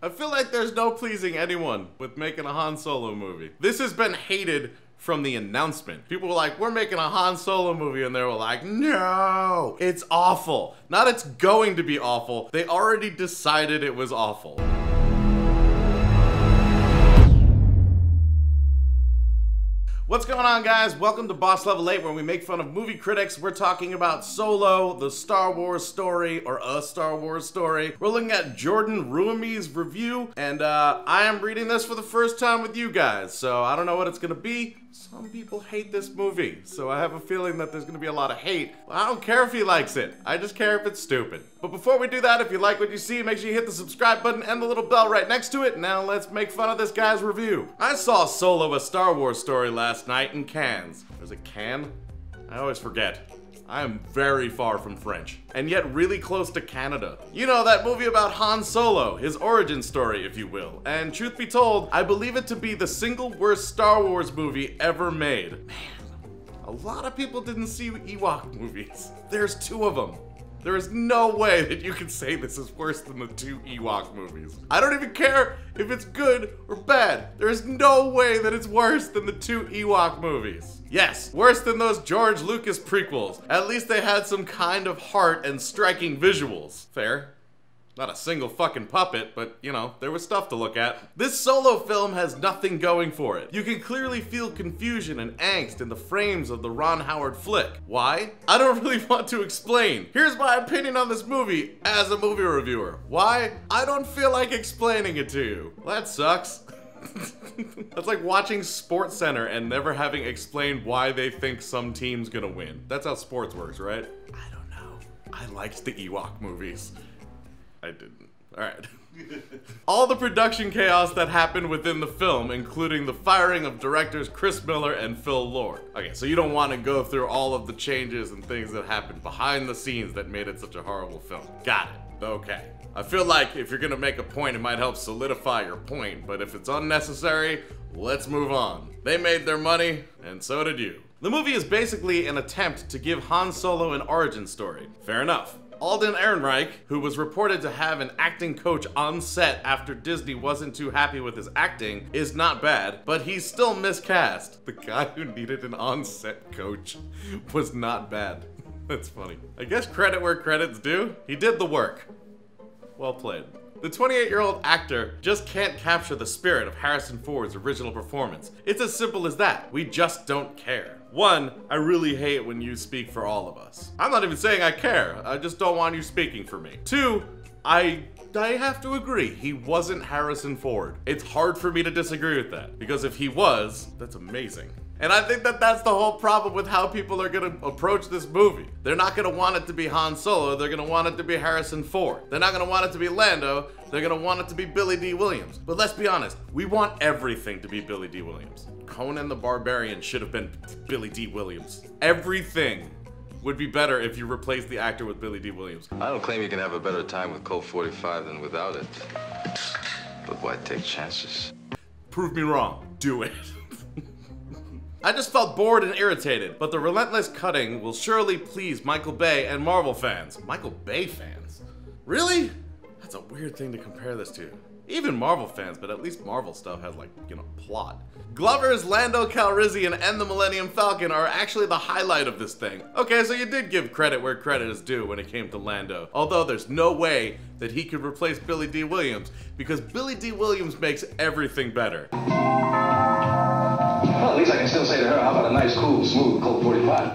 I feel like there's no pleasing anyone with making a Han Solo movie. This has been hated from the announcement. People were like, we're making a Han Solo movie, and they were like, no, it's awful. Not it's going to be awful. They already decided it was awful. What's going on, guys? Welcome to Boss Level 8, where we make fun of movie critics. We're talking about Solo, the Star Wars story, or a Star Wars story. We're looking at Jordan Ruami's review, and I am reading this for the first time with you guys, so I don't know what it's gonna be. Some people hate this movie, so I have a feeling that there's gonna be a lot of hate. I don't care if he likes it. I just care if it's stupid. But before we do that, if you like what you see, make sure you hit the subscribe button and the little bell right next to it. Now let's make fun of this guy's review. I saw Solo, a Star Wars story last night in Cannes. Is it Cannes? I always forget. I am very far from French, and yet really close to Canada. You know, that movie about Han Solo, his origin story, if you will. And truth be told, I believe it to be the single worst Star Wars movie ever made. Man, a lot of people didn't see Ewok movies. There's 2 of them. There is no way that you can say this is worse than the 2 Ewok movies. I don't even care if it's good or bad. There is no way that it's worse than the 2 Ewok movies. Yes, worse than those George Lucas prequels. At least they had some kind of heart and striking visuals. Fair. Not a single fucking puppet, but, you know, there was stuff to look at. This Solo film has nothing going for it. You can clearly feel confusion and angst in the frames of the Ron Howard flick. Why? I don't really want to explain. Here's my opinion on this movie as a movie reviewer. Why? I don't feel like explaining it to you. Well, that sucks. That's like watching SportsCenter and never having explained why they think some team's gonna win. That's how sports works, right? I don't know. I liked the Ewok movies. I didn't. Alright. All the production chaos that happened within the film, including the firing of directors Chris Miller and Phil Lord. Okay, so you don't want to go through all of the changes and things that happened behind the scenes that made it such a horrible film. Got it. Okay. I feel like if you're gonna make a point, it might help solidify your point, but if it's unnecessary, let's move on. They made their money, and so did you. The movie is basically an attempt to give Han Solo an origin story. Fair enough. Alden Ehrenreich, who was reported to have an acting coach on set after Disney wasn't too happy with his acting, is not bad, but he's still miscast. The guy who needed an on-set coach was not bad. That's funny. I guess credit where credit's due. He did the work. Well played. The 28-year-old actor just can't capture the spirit of Harrison Ford's original performance. It's as simple as that. We just don't care. 1, I really hate when you speak for all of us. I'm not even saying I care. I just don't want you speaking for me. 2, I have to agree. He wasn't Harrison Ford. It's hard for me to disagree with that, because if he was, that's amazing. And I think that that's the whole problem with how people are gonna approach this movie. They're not gonna want it to be Han Solo, they're gonna want it to be Harrison Ford. They're not gonna want it to be Lando, they're gonna want it to be Billy D. Williams. But let's be honest, we want everything to be Billy D. Williams. Conan the Barbarian should have been Billy D. Williams. Everything would be better if you replaced the actor with Billy D. Williams. I don't claim you can have a better time with Colt 45 than without it. But why take chances? Prove me wrong. Do it. I just felt bored and irritated, but the relentless cutting will surely please Michael Bay and Marvel fans. Michael Bay fans? Really? That's a weird thing to compare this to. Even Marvel fans, but at least Marvel stuff has, like, you know, plot. Glover's Lando Calrissian and the Millennium Falcon are actually the highlight of this thing. Okay, so you did give credit where credit is due when it came to Lando. Although there's no way that he could replace Billy D. Williams, because Billy D. Williams makes everything better. Well, at least I can still say to her, how about a nice, cool, smooth Colt 45?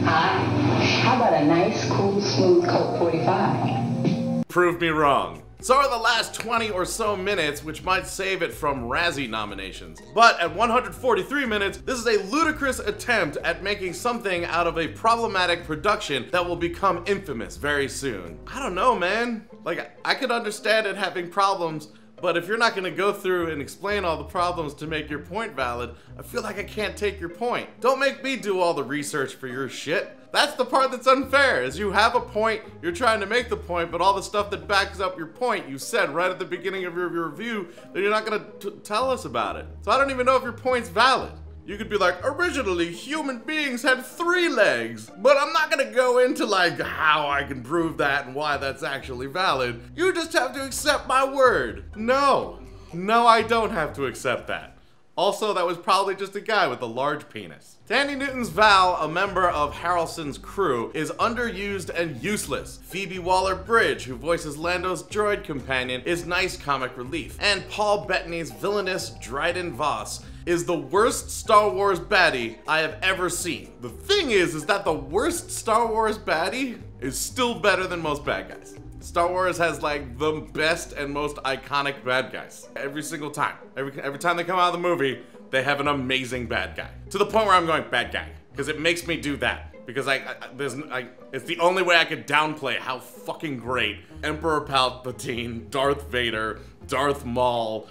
How about a nice, cool, smooth Colt 45? Prove me wrong. So are the last 20 or so minutes, which might save it from Razzie nominations. But at 143 minutes, this is a ludicrous attempt at making something out of a problematic production that will become infamous very soon. I don't know, man. Like, I could understand it having problems, but if you're not gonna go through and explain all the problems to make your point valid, I feel like I can't take your point. Don't make me do all the research for your shit. That's the part that's unfair, is you have a point, you're trying to make the point, but all the stuff that backs up your point, you said right at the beginning of your review that you're not gonna tell us about it. So I don't even know if your point's valid. You could be like, originally human beings had 3 legs, but I'm not gonna go into like how I can prove that and why that's actually valid. You just have to accept my word. No, I don't have to accept that. Also, that was probably just a guy with a large penis. Thandie Newton's Val, a member of Harrelson's crew, is underused and useless. Phoebe Waller-Bridge, who voices Lando's droid companion, is nice comic relief. And Paul Bettany's villainous Dryden Voss is the worst Star Wars baddie I have ever seen. The thing is that the worst Star Wars baddie is still better than most bad guys. Star Wars has like the best and most iconic bad guys every single time. Every time they come out of the movie, they have an amazing bad guy. To the point where I'm going, bad guy, because it makes me do that. Because it's the only way I could downplay how fucking great Emperor Palpatine, Darth Vader, Darth Maul,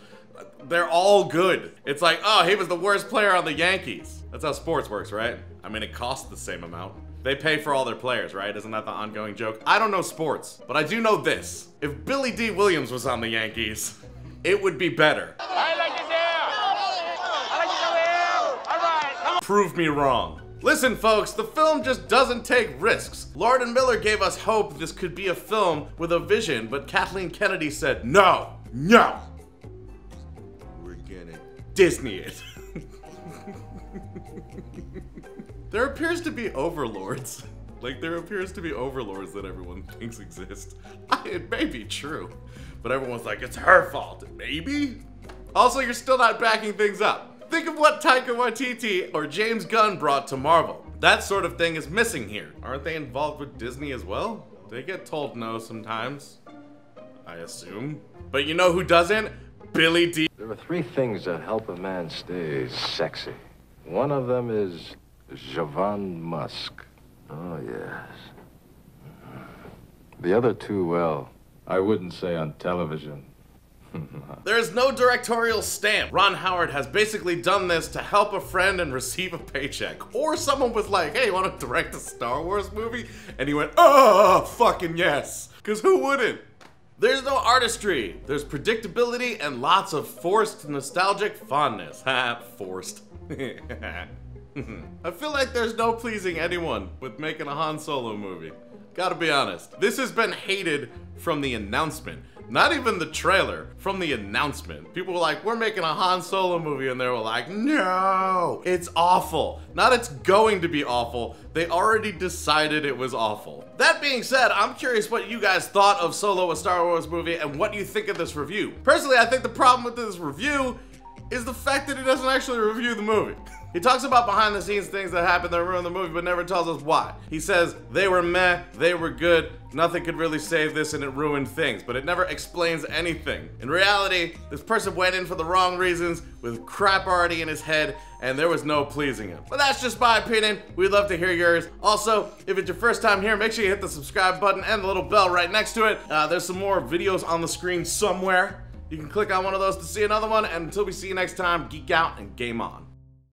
they're all good. It's like, oh, he was the worst player on the Yankees. That's how sports works, right? I mean, it costs the same amount. They pay for all their players, right? Isn't that the ongoing joke? I don't know sports, but I do know this. If Billy D. Williams was on the Yankees, it would be better. I like this here. I like this here. All right, come on. Prove me wrong. Listen, folks, the film just doesn't take risks. Lord and Miller gave us hope this could be a film with a vision, but Kathleen Kennedy said, no. We're gonna Disney it. There appears to be overlords. Like, there appears to be overlords that everyone thinks exist. It may be true, but everyone's like, it's her fault. Maybe? Also, you're still not backing things up. Think of what Taika Waititi or James Gunn brought to Marvel. That sort of thing is missing here. Aren't they involved with Disney as well? They get told no sometimes, I assume. But you know who doesn't? Billy D. There are 3 things that help a man stay sexy. One of them is Javon Musk. Oh, yes. The other 2, well, I wouldn't say on television. There's no directorial stamp. Ron Howard has basically done this to help a friend and receive a paycheck. Or someone was like, hey, you want to direct a Star Wars movie? And he went, oh, fucking yes. Because who wouldn't? There's no artistry. There's predictability and lots of forced nostalgic fondness. Ha, forced. I feel like there's no pleasing anyone with making a Han Solo movie. Gotta be honest. This has been hated from the announcement. Not even the trailer, from the announcement. People were like, we're making a Han Solo movie, and they were like, no, it's awful. Not it's going to be awful, they already decided it was awful. That being said, I'm curious what you guys thought of Solo, a Star Wars movie, and what you think of this review. Personally, I think the problem with this review is the fact that he doesn't actually review the movie. He talks about behind the scenes things that happened that ruined the movie, but never tells us why. He says, they were meh, they were good, nothing could really save this and it ruined things, but it never explains anything. In reality, this person went in for the wrong reasons, with crap already in his head, and there was no pleasing him. But that's just my opinion. We'd love to hear yours. Also, if it's your first time here, make sure you hit the subscribe button and the little bell right next to it. There's some more videos on the screen somewhere. You can click on one of those to see another one, and until we see you next time, geek out and game on.